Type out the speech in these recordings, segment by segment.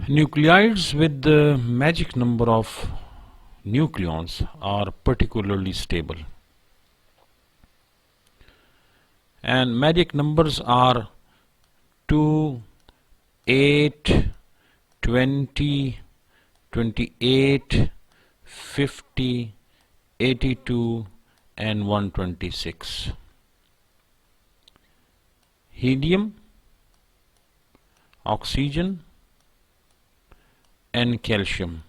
Nuclides with the magic number of nucleons are particularly stable, and magic numbers are 2, 8, 20, 28, 50, 82 and 126. Helium, oxygen and calcium,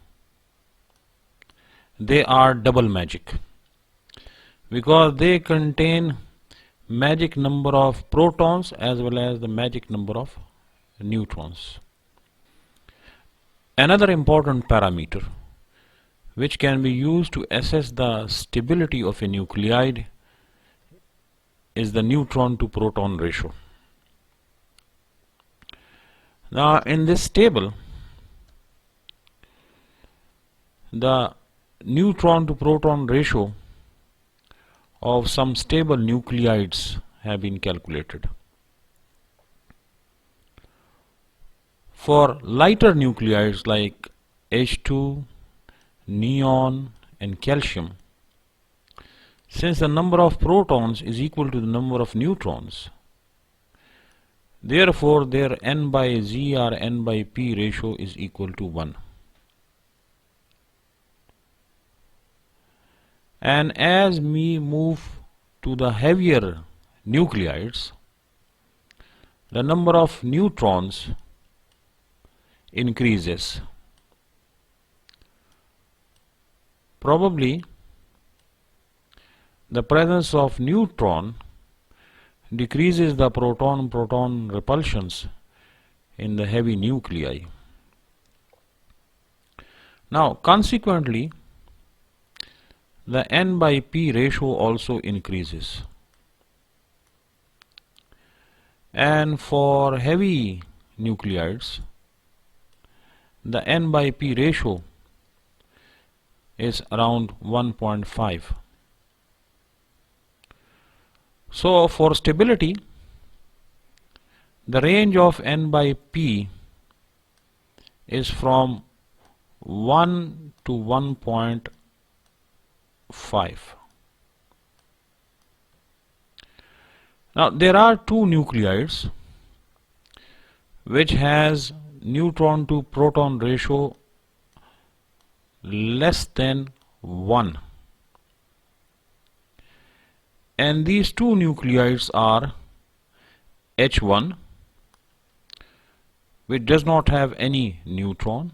they are double magic because they contain magic number of protons as well as the magic number of neutrons. Another important parameter which can be used to assess the stability of a nuclide is the neutron to proton ratio. Now in this table, the neutron to proton ratio of some stable nuclides have been calculated. For lighter nuclides like H2, neon and calcium, since the number of protons is equal to the number of neutrons, therefore their n by z or n by p ratio is equal to 1. And as we move to the heavier nuclides, the number of neutrons increases. Probably the presence of neutron decreases the proton-proton repulsions in the heavy nuclei. Now consequently, the n by p ratio also increases, and for heavy nuclides the n by p ratio is around 1.5. So for stability, the range of n by p is from 1 to 1.5. Now there are two nuclides which has neutron to proton ratio less than 1, and these two nuclides are H1, which does not have any neutron,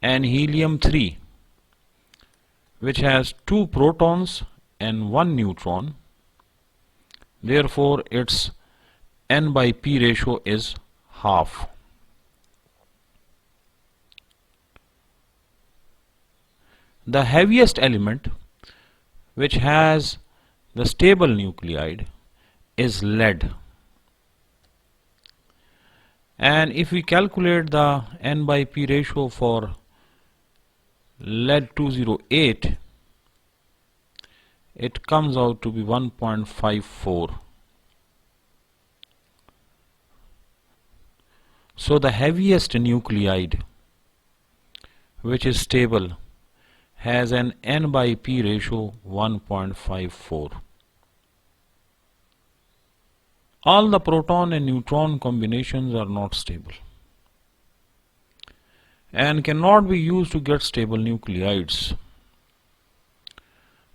and helium-3, which has 2 protons and 1 neutron. Therefore its n by p ratio is half. The heaviest element which has the stable nuclide is lead, and if we calculate the n by p ratio for lead 208, it comes out to be 1.54. So the heaviest nuclide which is stable has an n by p ratio 1.54. All the proton and neutron combinations are not stable and cannot be used to get stable nuclides.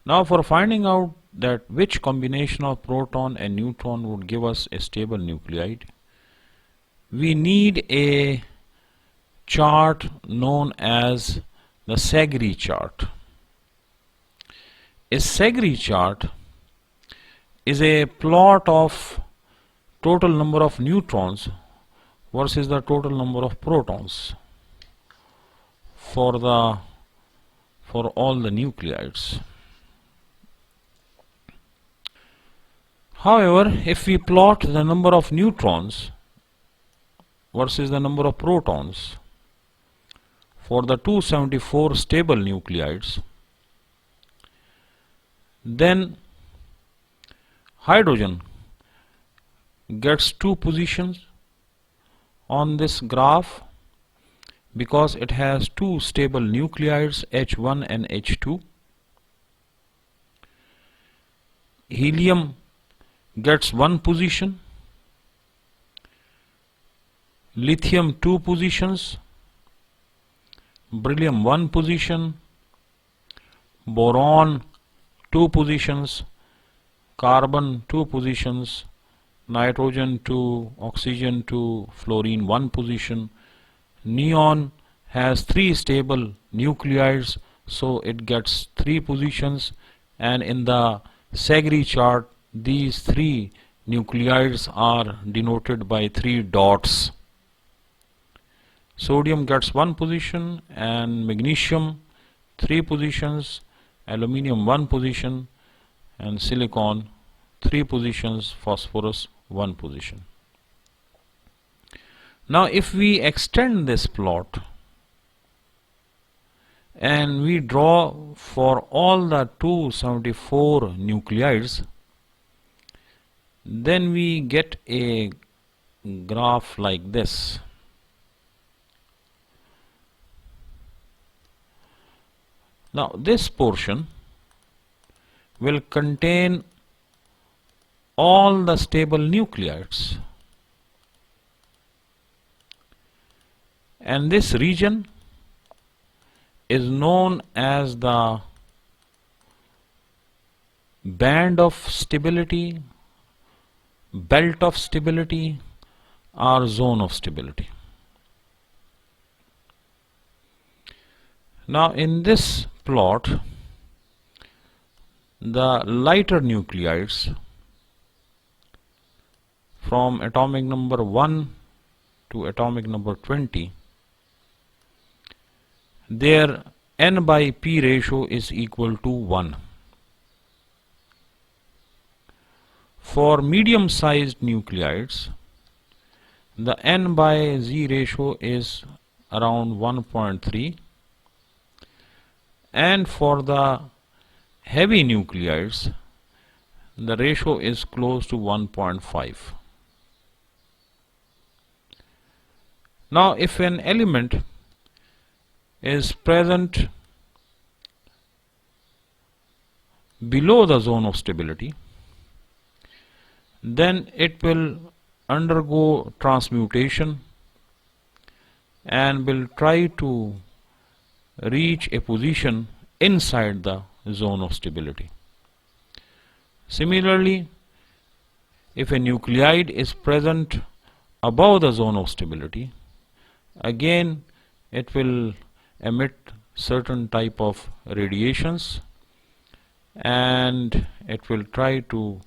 Now for finding out that which combination of proton and neutron would give us a stable nuclide, we need a chart known as the Segre chart. A Segre chart is a plot of total number of neutrons versus the total number of protons for all the nuclides. However, if we plot the number of neutrons versus the number of protons for the 274 stable nuclides, then hydrogen gets 2 positions on this graph because it has two stable nuclides H1 and H2. Helium gets 1 position, lithium 2 positions, beryllium 1 position, boron 2 positions, carbon 2 positions, nitrogen 2, oxygen 2, fluorine 1 position. Neon has 3 stable nuclides, so it gets 3 positions, and in the Segre chart these 3 nuclides are denoted by 3 dots. Sodium gets 1 position, and magnesium 3 positions, aluminium 1 position, and silicon 3 positions, phosphorus 1 position. Now if we extend this plot and we draw for all the 274 nuclides, then we get a graph like this. Now this portion will contain all the stable nuclides, and this region is known as the band of stability, belt of stability, or zone of stability. Now in this plot, the lighter nuclides from atomic number 1 to atomic number 20, their N by P ratio is equal to 1. For medium sized nuclides, the N by Z ratio is around 1.3, and for the heavy nuclides the ratio is close to 1.5. Now if an element is present below the zone of stability, then it will undergo transmutation and will try to reach a position inside the zone of stability. Similarly, if a nuclide is present above the zone of stability, again it will emit certain type of radiations and it will try to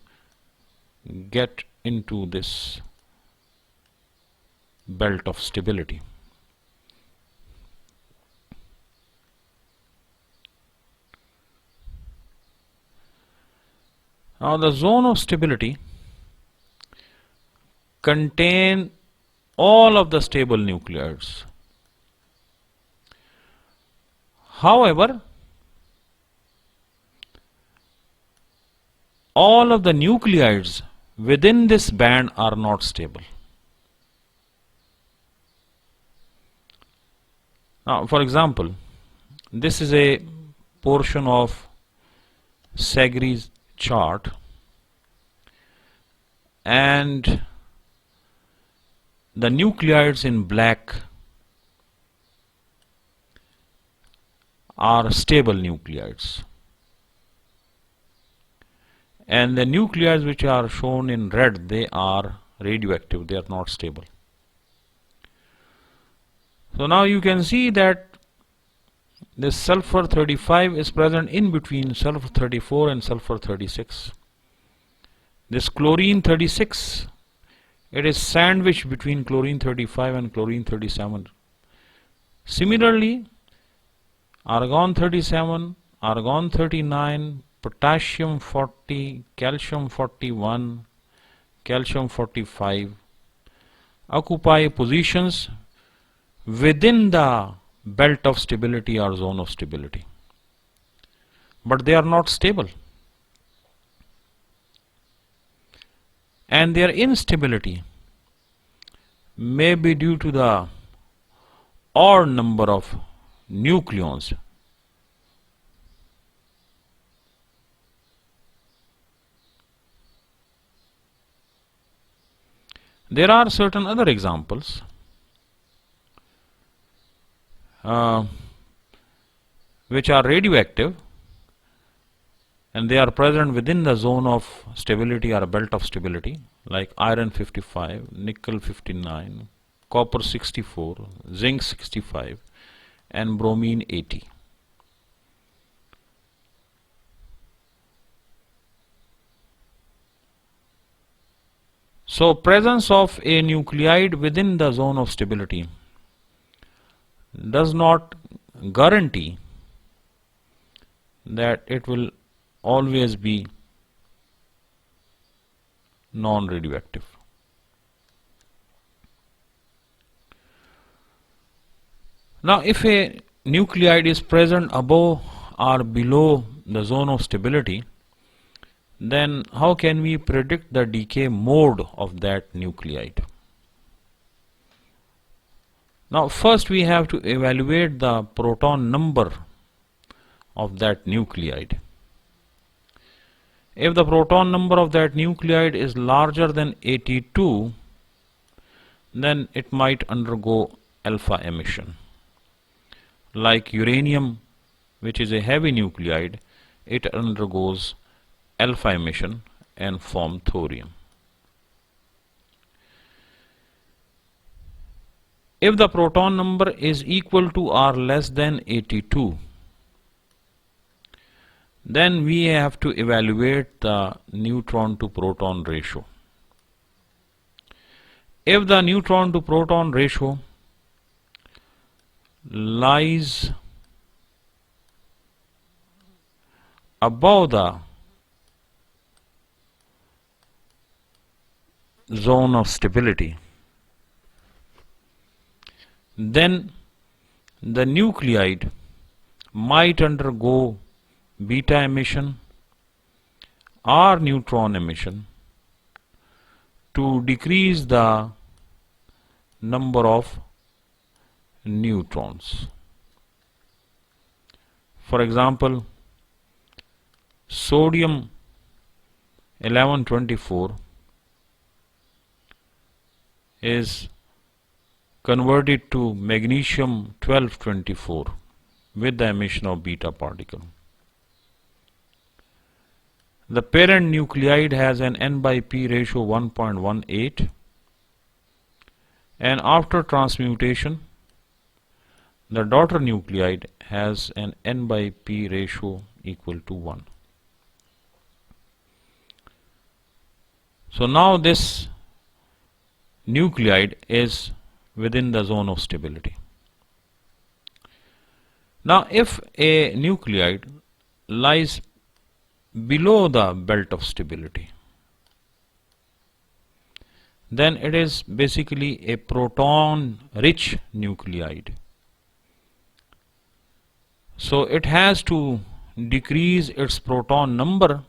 get into this belt of stability. Now the zone of stability contains all of the stable nuclides. However, all of the nuclides within this band are not stable. Now, for example, this is a portion of Segre's chart, and the nuclides in black are stable nuclides, and the nuclides which are shown in red, they are radioactive, they are not stable. So now you can see that this sulfur 35 is present in between sulfur 34 and sulfur 36. This chlorine 36, it is sandwiched between chlorine 35 and chlorine 37. Similarly, argon 37, argon 39, potassium 40, calcium 41, calcium 45 occupy positions within the belt of stability or zone of stability, but they are not stable, and their instability may be due to the or number of nucleons. There are certain other examples which are radioactive, and they are present within the zone of stability or a belt of stability, like iron 55, nickel 59, copper 64, zinc 65, and bromine 80. So presence of a nuclide within the zone of stability does not guarantee that it will always be non-radioactive. Now, if a nuclide is present above or below the zone of stability, then how can we predict the decay mode of that nuclide? Now, first we have to evaluate the proton number of that nuclide. If the proton number of that nuclide is larger than 82, then it might undergo alpha emission. Like uranium, which is a heavy nuclide, it undergoes alpha emission and form thorium. If the proton number is equal to or less than 82, then we have to evaluate the neutron to proton ratio. If the neutron to proton ratio lies above the zone of stability, then the nuclide might undergo beta emission or neutron emission to decrease the number of neutrons. For example, sodium 1124 is converted to magnesium 1224 with the emission of beta particle. The parent nuclide has an N by P ratio 1.18, and after transmutation the daughter nuclide has an N by P ratio equal to 1. So now this nuclide is within the zone of stability. Now if a nuclide lies below the belt of stability, then it is basically a proton rich nuclide. So it has to decrease its proton number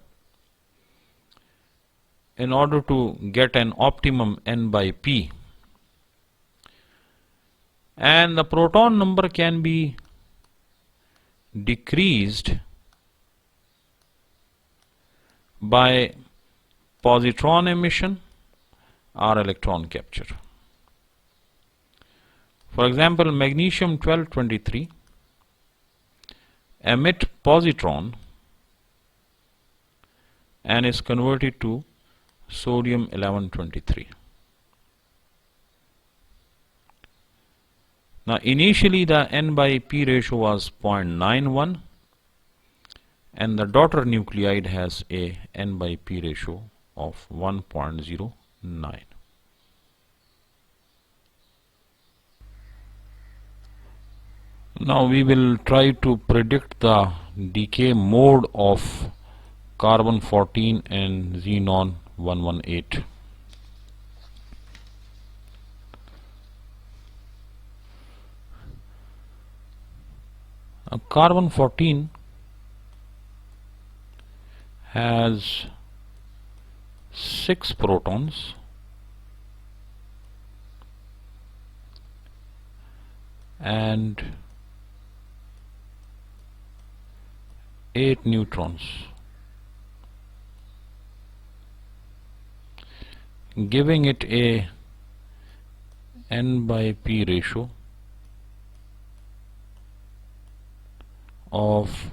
in order to get an optimum N by P, and the proton number can be decreased by positron emission or electron capture. For example, magnesium 1223 emit positron and is converted to sodium 1123. Now initially the N by P ratio was 0.91, and the daughter nuclide has a N by P ratio of 1.09. Now we will try to predict the decay mode of carbon 14 and xenon 118. Carbon 14 has 6 protons and 8 neutrons, giving it a N by P ratio of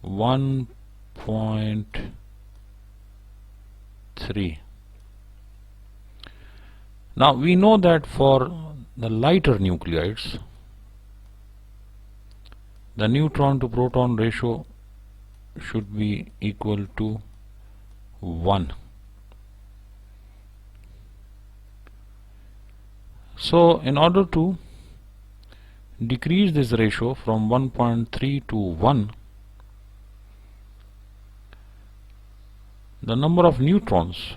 1.3. Now we know that for the lighter nuclides, the neutron to proton ratio should be equal to 1. So in order to decrease this ratio from 1.3 to 1, the number of neutrons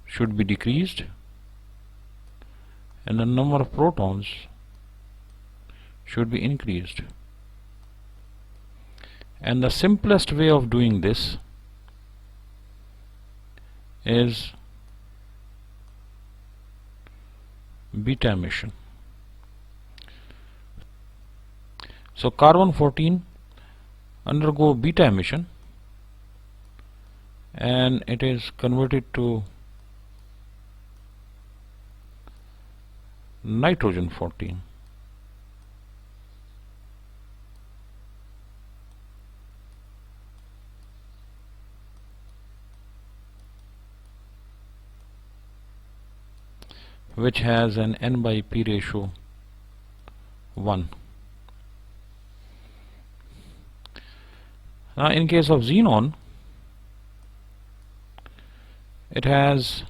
should be decreased and the number of protons should be increased. And the simplest way of doing this is beta emission. So carbon 14 undergo beta emission and it is converted to nitrogen 14. Which has an N by P ratio 1. Now in case of xenon, it has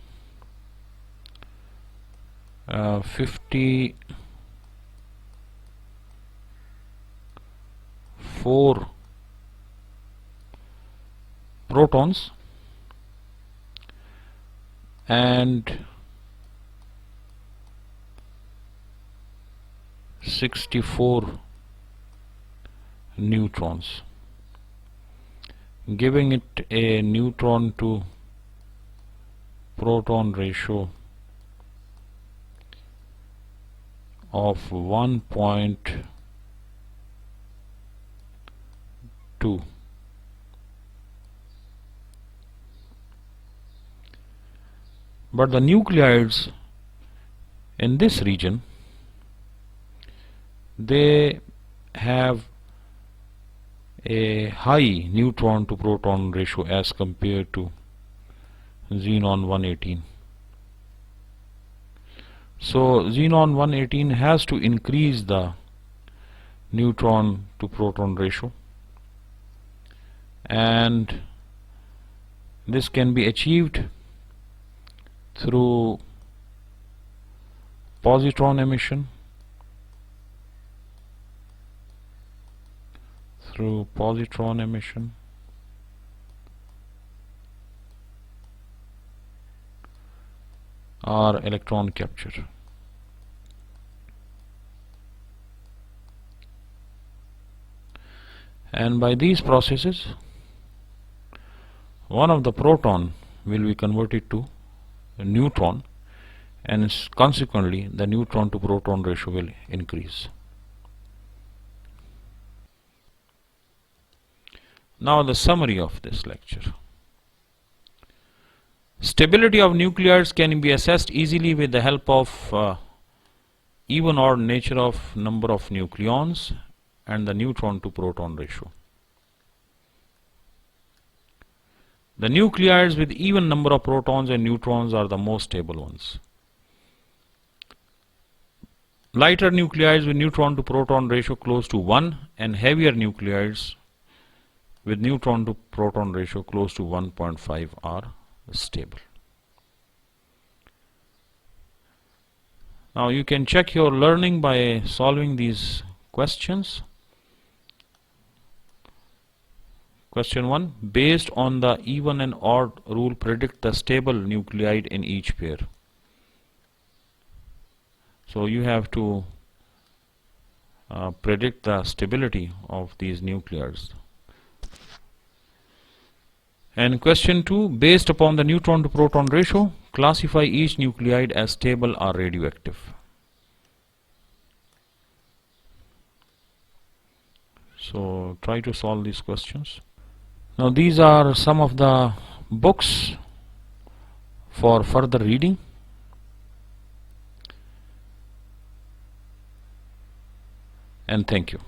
54 protons and 64 neutrons, giving it a neutron to proton ratio of 1.2. But the nuclides in this region, they have a high neutron to proton ratio as compared to xenon 118. So xenon 118 has to increase the neutron to proton ratio, and this can be achieved through positron emission, or electron capture. And by these processes, one of the proton will be converted to a neutron, and consequently the neutron to proton ratio will increase. Now the summary of this lecture. Stability of nuclides can be assessed easily with the help of even odd nature of number of nucleons and the neutron to proton ratio. The nuclides with even number of protons and neutrons are the most stable ones. Lighter nuclides with neutron to proton ratio close to 1 and heavier nuclides with neutron to proton ratio close to 1.5 are stable. Now you can check your learning by solving these questions. Question 1. Based on the even and odd rule, predict the stable nuclide in each pair. So you have to predict the stability of these nuclides. And question 2, based upon the neutron to proton ratio, classify each nuclide as stable or radioactive. So try to solve these questions. Now these are some of the books for further reading, and thank you.